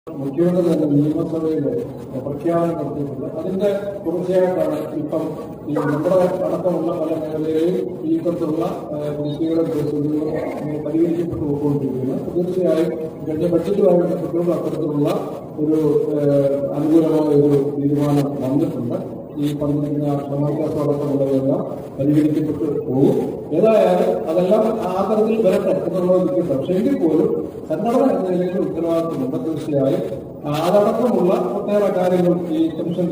മുഖ്യമന്ത്രി തന്നെ നിയമസഭയിൽ പ്രഖ്യാപനം നടത്തിയിട്ടുണ്ട്. അതിന്റെ തുടർച്ചയായിട്ടാണ് ഇപ്പം ഈ നമ്മുടെ അടക്കമുള്ള പല മേഖലയിലെയും ഈ തരത്തിലുള്ള കുടിശ്ശികയുടെ കേസുകൾ പരിഹരിക്കപ്പെട്ടു പോയിക്കൊണ്ടിരിക്കുന്നത്. തീർച്ചയായും കഴിഞ്ഞ ബഡ്ജറ്റുമായി ബന്ധപ്പെട്ടുള്ള അത്തരത്തിലുള്ള ഒരു അനുകൂലമായ ഒരു തീരുമാനം വന്നിട്ടുണ്ട്. ഈ പറഞ്ഞിരിക്കുന്ന ക്ഷമാശ്വാസമടക്കമുള്ളതെല്ലാം പരിഹരിക്കപ്പെട്ടു പോകും. ഏതായാലും അതെല്ലാം ആ തരത്തിൽ വരട്ടെ എന്നുള്ളതിരിക്കട്ടെ. പക്ഷെ എങ്കിൽ പോലും സംഘടന എന്ന നിലയിൽ ഉത്തരവാദിത്വമുണ്ട്. തീർച്ചയായും അതടക്കമുള്ള ഒട്ടേറെ കാര്യങ്ങൾ ഈ പെൻഷൻ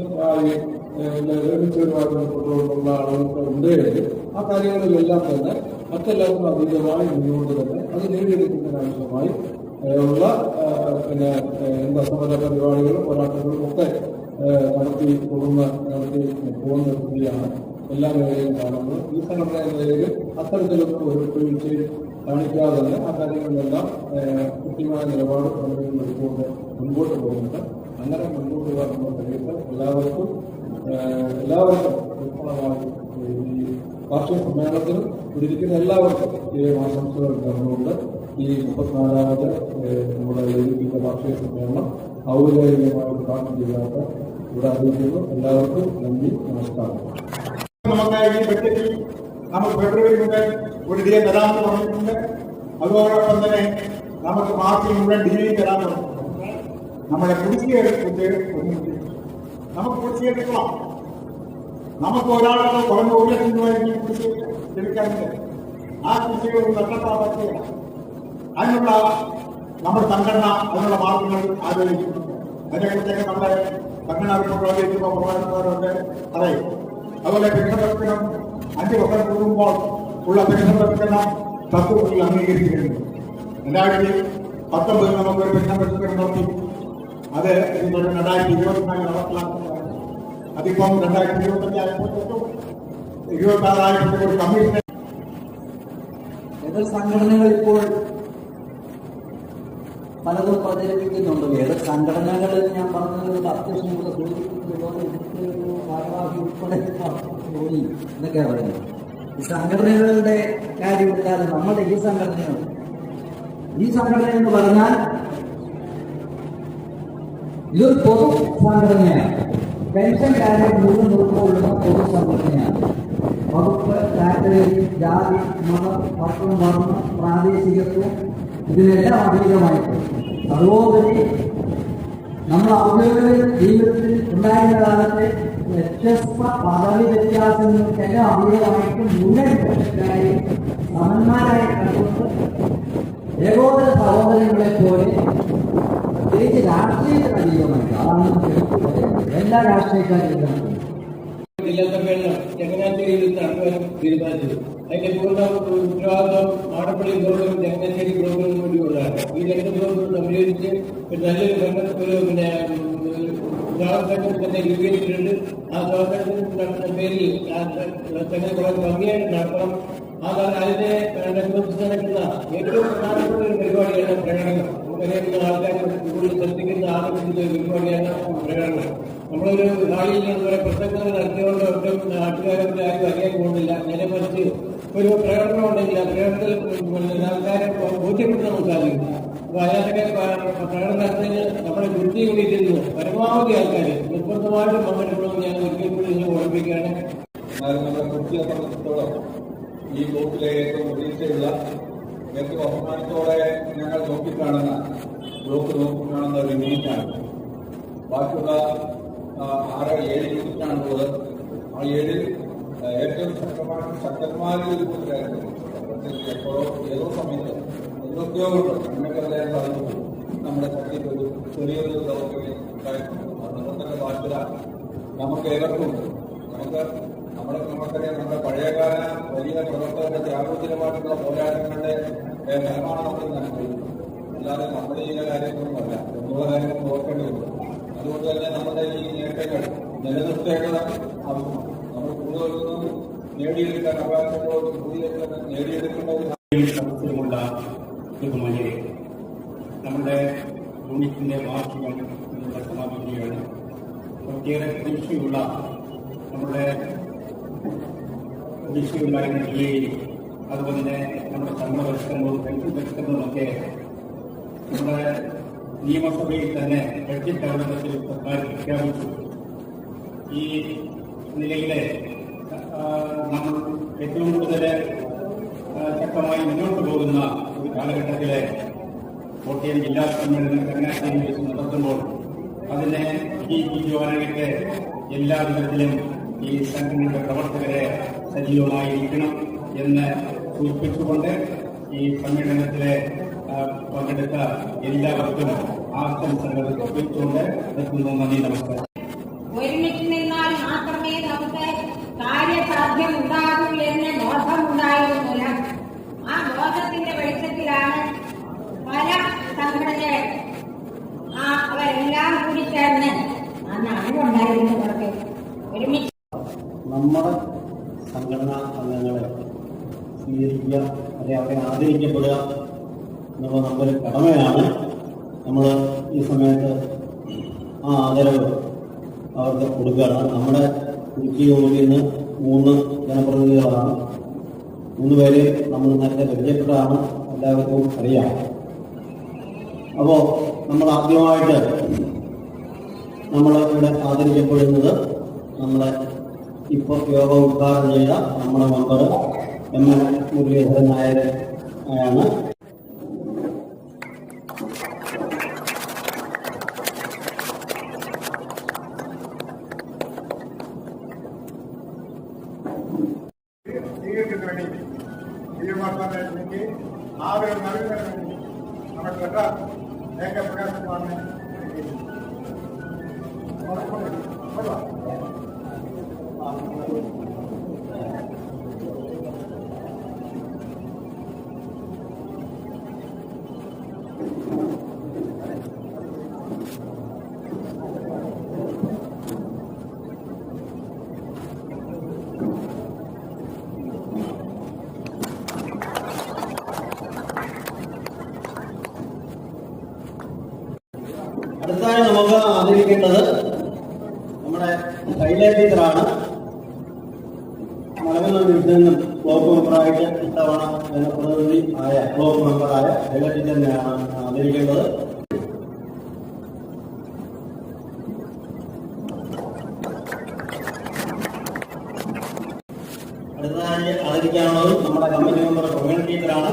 നിർമ്മിച്ചതുമായി ബന്ധപ്പെട്ടുകൊണ്ടുള്ള ആളുകൾക്ക് ഉണ്ടെങ്കിൽ ആ കാര്യങ്ങളിലെല്ലാം തന്നെ മറ്റെല്ലാവർക്കും അതീതമായി മുന്നോട്ട് തന്നെ അത് നേടിയെടുക്കുന്നതിനാവശ്യമായി ഉള്ള സമര പരിപാടികളും പോരാട്ടങ്ങളും ഒക്കെ നടത്തി പോകുന്ന സ്ഥിതിയാണ് എല്ലാ മേഖലയും കാണുന്നത്. ഈ സംഘടന എന്ന നിലയിൽ അത്തരത്തിലൊക്കെ ഒരു വീഴ്ചയും കാണിക്കാതെ തന്നെ ആ കാര്യങ്ങളിലെല്ലാം കൃത്യമായ നിലപാട് എടുത്തുകൊണ്ട് മുൻപോട്ട് പോകുന്നുണ്ട്. അങ്ങനെ മുൻപോട്ട് പോകുന്ന കഴിയുമ്പോൾ എല്ലാവർക്കും പൂർണ്ണമായി ഈ കാർഷിക സമ്മേളനത്തിനും ഇരിക്കുന്ന എല്ലാവർക്കും ഈ ആശംസകൾ നേർന്നുകൊണ്ട് ഈ 34ാമത് നമ്മുടെ ഒരുക്കിയ കാർഷിക സമ്മേളനം ഔദ്യോഗികമായി ഉദ്ഘാടനം ചെയ്യാത്ത ഇവിടെ അറിയിക്കുന്നു. എല്ലാവർക്കും നന്ദി, നമസ്കാരം. നമുക്ക് ഈ ബഡ്ജറ്റിൽ നമുക്ക് ഫെബ്രുവരി മുതൽ ഒരു ഡി എ തരാമെന്ന് പറഞ്ഞിട്ടുണ്ട്. അതോടൊപ്പം തന്നെ നമുക്ക് മാർച്ചിൽ മുഴുവൻ ഡി എ തരാൻ പറഞ്ഞിട്ടുണ്ട്. നമ്മുടെ കുടിശ്ശികയെ കുറിച്ച് നമുക്ക് കുടിശ്ശികെടുക്കണം. നമുക്ക് ഒരാൾക്ക് കുറഞ്ഞ 1 ലക്ഷം രൂപ കുടിശ്ശിക ലഭിക്കാറുണ്ട്. ആ കുടിശ്ശിക ഒരു നഷ്ടപ്പെടാൻ പറ്റുകയാണ്. അതിനുള്ള നമ്മുടെ സംഘടന അതിനുള്ള മാർഗങ്ങൾ ആലോചിക്കുന്നുണ്ട്. അതിനെക്കുറിച്ചൊക്കെ നമ്മുടെ സംഘടനാ ആലോചിക്കുമ്പോൾ പ്രധാനപ്പെട്ടവരൊക്കെ പറയും. അതുപോലെ പെൻഷൻ പ്രവർത്തനം 5 വർഷം കൂടുമ്പോൾ ഉള്ള പെൻഷൻ പ്രവർത്തനം തത്വത്തിൽ അംഗീകരിച്ചിട്ടുണ്ട്. 2019 നമുക്കൊരു പെൻഷൻ പ്രവർത്തനം നടത്തി. അത് 2024 നടപ്പിലാക്കുന്നതാണ്. അതിപ്പം 2025 ആയപ്പോഴത്തേക്കും 26,000 ഒരു കമ്മീഷൻ. എതിർ സംഘടനകൾ ഇപ്പോൾ പലതും പ്രചരിപ്പിക്കുന്നുണ്ട്. ഏത് സംഘടനകളിൽ ഞാൻ പറഞ്ഞത് അത്യാവശ്യം കൂടെ സൂചിപ്പിക്കുന്നത് ഭാരവാഹി ഉൾപ്പെടെ തോന്നി എന്നൊക്കെയാണ് പറയുന്നത്. ഈ സംഘടനകളുടെ കാര്യം എടുത്താൽ നമ്മുടെ ഈ സംഘടന എന്ന് പറഞ്ഞാൽ ഇതൊരു പൊതു സംഘടനയാണ്. പെൻഷൻ കാര്യം മുഴുവൻ ഉൾക്കൊള്ളുന്ന പൊതു സംഘടനയാണ്. വകുപ്പ്, കാറ്റഗറി, ജാതി, മതം, വർഷം, വർണ്ണം, പ്രാദേശികത്വം ഇതിനെല്ലാം അതീതമായിട്ട് സർവോപരി നമ്മൾ ഔദ്യോഗിക ജീവിതത്തിൽ ഉണ്ടായിരുന്ന കാലത്തെ വ്യത്യസ്ത പദവി വ്യത്യാസങ്ങൾക്കെല്ലാം അതീതമായിട്ട് മുഴുവൻ പെൻഷൻകാരെ സമന്മാരായി കണ്ടുകൊണ്ട് ഏകോദര സഹോദരങ്ങളെ പോലെ പ്രത്യേകിച്ച് രാഷ്ട്രീയത്തിന് അതീതമായിട്ട് അതാണ് എല്ലാ രാഷ്ട്രീയക്കാരും ജില്ലാ സമ്മേളനം ചങ്ങനാശ്ശേരിയിൽ നടത്തുവാൻ തീരുമാനിച്ചത്. അതിന്റെ പൂർണ്ണ ഉത്തരവാദിത്വം മാടപ്പള്ളി ബ്ലോക്കിലും ചങ്ങനാശ്ശേരി ബ്ലോക്കിലും വേണ്ടിയുള്ളതാണ്. ഈ 2 ബ്ലോക്കുകൾ സംയോജിച്ച് നല്ലൊരു സ്വാതന്ത്ര്യം തന്നെ രൂപീകരിച്ചിട്ടുണ്ട്. ആ സ്വാതന്ത്ര്യത്തിന് നടത്തുന്ന പേരിൽ തന്നെ കുറെ ഭംഗിയായിട്ട് നടത്തണം. അതിനെ നടക്കുന്ന ഏറ്റവും പ്രധാനപ്പെട്ട ഒരു പരിപാടിയാണ് പ്രകടനം. നമുക്കറിയാവുന്ന ആൾക്കാർ കൂടുതൽ ശ്രദ്ധിക്കുന്ന ആലോചിക്കുന്ന ഒരു പരിപാടിയാണ് പ്രകടനം. നമ്മളൊരു നാളിൽ കുറെ പ്രസംഗങ്ങൾ നടത്തിയോണ്ട് ഒട്ടും നാട്ടുകാരൊക്കെ ആരും അറിയാൻ പോകുന്നില്ല. നേരെ മറിച്ച് ഒരു പ്രകടനം ഉണ്ടെങ്കിൽ ആ പ്രകടനത്തിൽ ആൾക്കാരെ ബോധ്യപ്പെട്ട് നമുക്ക് സാധിക്കും. അപ്പൊ അതിനകത്തൊക്കെ പ്രകടനം നടത്തുന്നതിന് നമ്മുടെ വൃത്തി കൂടിയിരുന്നു പരമാവധി ആൾക്കാർ നിർബന്ധമായിട്ടും പങ്കെടുക്കണമെന്ന് ഞാൻ ഒരിക്കൽ കൂടി നിങ്ങൾ ഓർമ്മിപ്പിക്കുകയാണ്. നമ്മുടെ കുട്ടിയെ സംബന്ധിച്ചിടത്തോളം ഈ ബ്ലോക്കിലെ ഏറ്റവും പ്രതീക്ഷയുള്ള ഏറ്റവും അഭിമാനത്തോടെ ഞങ്ങൾ നോക്കിക്കാണുന്ന ഒരു യൂണിറ്റാണ്. ബാക്കിയുള്ള 6-7 യൂണിറ്റാണുള്ളത്. ആ 7-ൽ ഏറ്റവും ശക്തന്മാരിൽ എപ്പോഴോ ഏതോ സമയത്ത് എന്തൊക്കെയോ നമുക്ക് അറിയാൻ സാധിക്കുന്നു. നമ്മുടെ ശക്തിക്ക് ഒരു ചെറിയൊരു ദൗർബല്യം ഉണ്ടായിട്ടുണ്ട്. അതുകൊണ്ടൊക്കെ ബാധ്യത നമുക്ക് ഏവർക്കും നമുക്കറിയാം. നമ്മുടെ പഴയകാല വലിയ പ്രവർത്തകരുടെ ത്യാഗോചരമായിട്ടുള്ള പോരാട്ടങ്ങളുടെ ഫലമാണ് നമ്മൾ നൽകുന്നത്. അല്ലാതെ നമ്മുടെ ഈ കാര്യങ്ങളൊന്നുമല്ല. എന്നുള്ള കാര്യങ്ങൾ നോക്കേണ്ടതുണ്ട്. അതുകൊണ്ട് തന്നെ നമ്മുടെ ഈ നേട്ടങ്ങൾ നിലനിർത്തേണ്ടത് ആവശ്യമാണ്. നമ്മൾ കൂടുതലൊന്നും നേടിയെടുക്കാൻ അവകാശങ്ങളോട് നേടിയെടുക്കേണ്ടത് അവസരമുള്ള ബഹുമാനിയെ നമ്മുടെ യൂണിറ്റിന്റെ വാർഷികം സമാപിക്കുകയാണ്. ഒട്ടേറെ പ്രതീക്ഷയുള്ള നമ്മുടെ പ്രതീക്ഷയുണ്ടായിരുന്ന അതുപോലെ തന്നെ നമ്മുടെ സംഘപരിഷ്കരണവും പെൻഷൻ പരിഷ്കരണവുമൊക്കെ നമ്മുടെ നിയമസഭയിൽ തന്നെ ബഡ്ജറ്റ് അവതരണത്തിൽ സർക്കാർ പ്രഖ്യാപിച്ചു. ഈ നിലയിലെ നമ്മൾ ഏറ്റവും കൂടുതൽ ശക്തമായി മുന്നോട്ട് പോകുന്ന ഒരു കാലഘട്ടത്തിലെ കോട്ടയം ജില്ലാ സമ്മേളനം ചങ്ങനാശ്ശേരി വെച്ച് നടത്തുമ്പോൾ അതിനെ വിജയിപ്പിക്കുവാനായിട്ട് എല്ലാ വിധത്തിലും ഈ സംഘടനയുടെ പ്രവർത്തകരെ സജീവമായിരിക്കണം എന്ന് സൂചിപ്പിച്ചുകൊണ്ട് ഈ സമ്മേളനത്തിലെ പങ്കെടുത്ത എല്ലാവർക്കും ആശംസകൾ അർപ്പിച്ചുകൊണ്ട് നിർത്തുന്നു. നന്ദി, നമസ്കാരം. ഒരുമിച്ച് നിന്നാൽ മാത്രമേ നമുക്ക് കാര്യസാധ്യം ഉണ്ടാകൂ എന്ന് ബോധമുണ്ടായിരുന്നില്ല. ആ ബോധത്തിന്റെ വെളിച്ചത്തിലാണ് പല സംഘടനകൾ അവരെല്ലാം കൂടി ചേർന്ന് അന്ന് അറിവുണ്ടായിരുന്നവർക്ക് ഒരുമിച്ച് നമ്മുടെ സംഘടനാ അംഗങ്ങളെ സ്വീകരിക്കുക, അല്ലെ അവരെ ആദരിക്കപ്പെടുക എന്നുള്ള നമ്മുടെ കടമയാണ്. നമ്മൾ ഈ സമയത്ത് ആ ആദരവ് അവർക്ക് കൊടുക്കുകയാണ്. നമ്മുടെ ഇടുക്കി യൂണിറ്റിൽ നിന്ന് 3 ജനപ്രതിനിധികളാണ്. 3 പേര് നമ്മൾ നേരത്തെ പരിചയപ്പെട്ടതാണ്, എല്ലാവർക്കും അറിയാം. അപ്പോൾ നമ്മൾ ആദ്യമായിട്ട് നമ്മൾ ഇവിടെ ആദരിക്കപ്പെടുന്നത് നമ്മളെ ഇപ്പോൾ യോഗ ഉദ്ഘാടനം ചെയ്ത നമ്മുടെ മെമ്പർ എം.എൽ. മുരളീധരൻ നായർ ആണ്. സ്വീകരിച്ചതിന് വേണ്ടി തീരുമാനത്തിലേക്ക് ആദരവ് നൽകുന്നതിന് വേണ്ടി നമ്മുടെ രേഖപ്രകാശമാണ്. അടുത്തതായി നമുക്ക് ആദരിക്കേണ്ടത് നമ്മുടെ ശൈല ടീച്ചറാണ്. മലബാർ ഡിവിഷനിൽ നിന്നും ബ്ലോക്ക് മെമ്പറായിട്ട് ഇത്തവണ ജനപ്രതിനിധി ആയ ബ്ലോക്ക് മെമ്പറായ ശൈല ടീച്ചറിനെയാണ് ആദരിക്കേണ്ടത്. അടുത്തതായി ആദരിക്കാനുള്ളത് നമ്മുടെ കമ്മിറ്റി മെമ്പർ പ്രവീൺ ടീച്ചറാണ്.